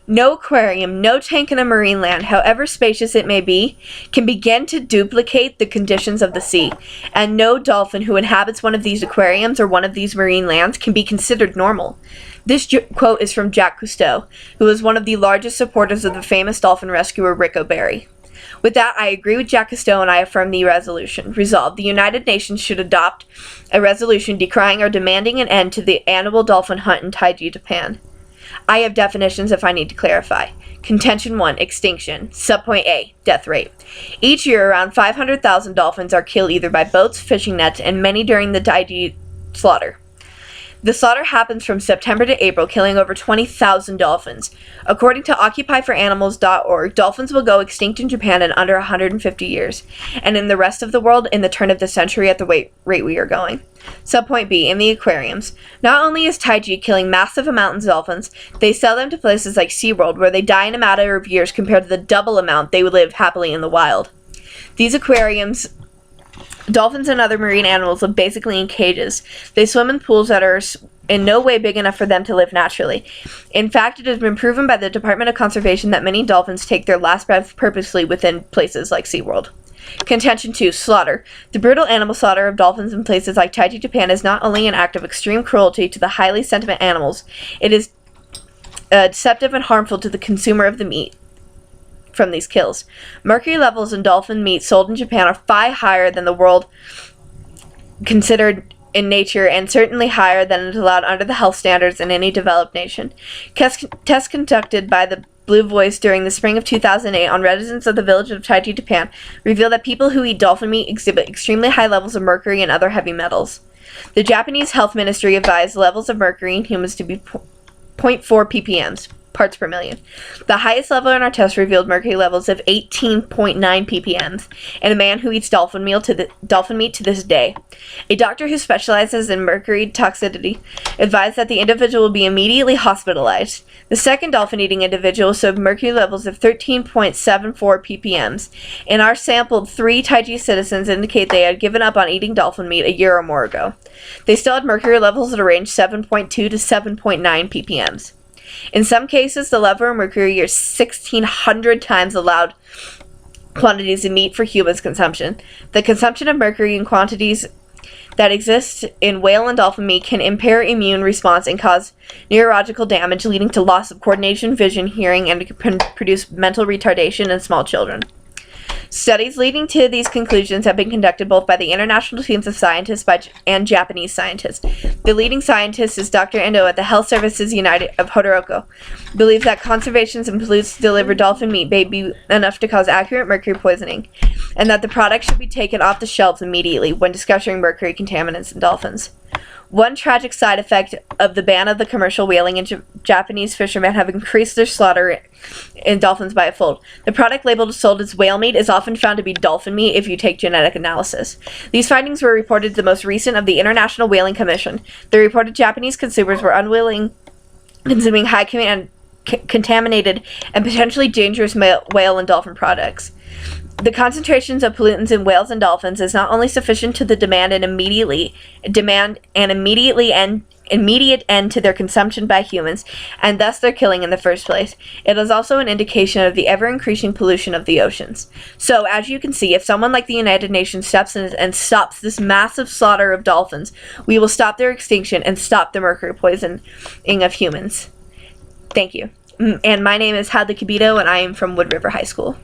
No aquarium, no tank in a marine land, however spacious it may be, can begin to duplicate the conditions of the sea, and no dolphin who inhabits one of these aquariums or one of these marine lands can be considered normal. This quote is from Jacques Cousteau, who was one of the largest supporters of the famous dolphin rescuer Rick O'Barry. With that, I agree with Jacques Cousteau and I affirm the resolution. Resolved, the United Nations should adopt a resolution decrying or demanding an end to the annual dolphin hunt in Taiji, Japan. I have definitions if I need to clarify. Contention 1, extinction. Subpoint A, death rate. Each year, around 500,000 dolphins are killed either by boats, fishing nets, and many during the Taiji slaughter. The slaughter happens from September to April, killing over 20,000 dolphins. According to OccupyForAnimals.org, dolphins will go extinct in Japan in under 150 years, and in the rest of the world in the turn of the century at the rate we are going. Subpoint B, in the aquariums. Not only is Taiji killing massive amounts of dolphins, they sell them to places like SeaWorld, where they die in a matter of years compared to the double amount they would live happily in the wild. These aquariums, dolphins and other marine animals live basically in cages. They swim in pools that are in no way big enough for them to live naturally. In fact, it has been proven by the Department of Conservation that many dolphins take their last breath purposely within places like SeaWorld. Contention 2, slaughter. The brutal animal slaughter of dolphins in places like Taiji, Japan is not only an act of extreme cruelty to the highly sentient animals, it is deceptive and harmful to the consumer of the meat from these kills. Mercury levels in dolphin meat sold in Japan are far higher than the world considered in nature, and certainly higher than is allowed under the health standards in any developed nation. Tests conducted by the Blue Voice during the spring of 2008 on residents of the village of Taiji, Japan, reveal that people who eat dolphin meat exhibit extremely high levels of mercury and other heavy metals. The Japanese Health Ministry advised levels of mercury in humans to be 0.4 ppm, parts per million. The highest level in our test revealed mercury levels of 18.9 ppm in a man who eats dolphin meat to this day. A doctor who specializes in mercury toxicity advised that the individual will be immediately hospitalized. The second dolphin-eating individual showed mercury levels of 13.74 ppm. In our sampled 3 Taiji citizens indicate they had given up on eating dolphin meat a year or more ago. They still had mercury levels that range 7.2 to 7.9 ppm. In some cases, the level of mercury is 1,600 times allowed quantities of meat for humans' consumption. The consumption of mercury in quantities that exist in whale and dolphin meat can impair immune response and cause neurological damage, leading to loss of coordination, vision, hearing, and can produce mental retardation in small children. Studies leading to these conclusions have been conducted both by the international teams of scientists and Japanese scientists. The leading scientist is Dr. Endo at the Health Services United of Hodoroko. Believes that conservations and pollutants delivered dolphin meat may be enough to cause accurate mercury poisoning, and that the product should be taken off the shelves immediately when discussing mercury contaminants in dolphins. One tragic side effect of the ban of the commercial whaling and Japanese fishermen have increased their slaughter in dolphins by a fold. The product labeled sold as whale meat is often found to be dolphin meat if you take genetic analysis. These findings were reported to the most recent of the International Whaling Commission. The reported Japanese consumers were unwilling consuming high contaminated and potentially dangerous whale and dolphin products. The concentrations of pollutants in whales and dolphins is not only sufficient to demand an immediate end to their consumption by humans, and thus their killing in the first place. It is also an indication of the ever-increasing pollution of the oceans. So, as you can see, if someone like the United Nations steps in and stops this massive slaughter of dolphins, we will stop their extinction and stop the mercury poisoning of humans. Thank you. And my name is Hadley Cabitto, and I am from Wood River High School.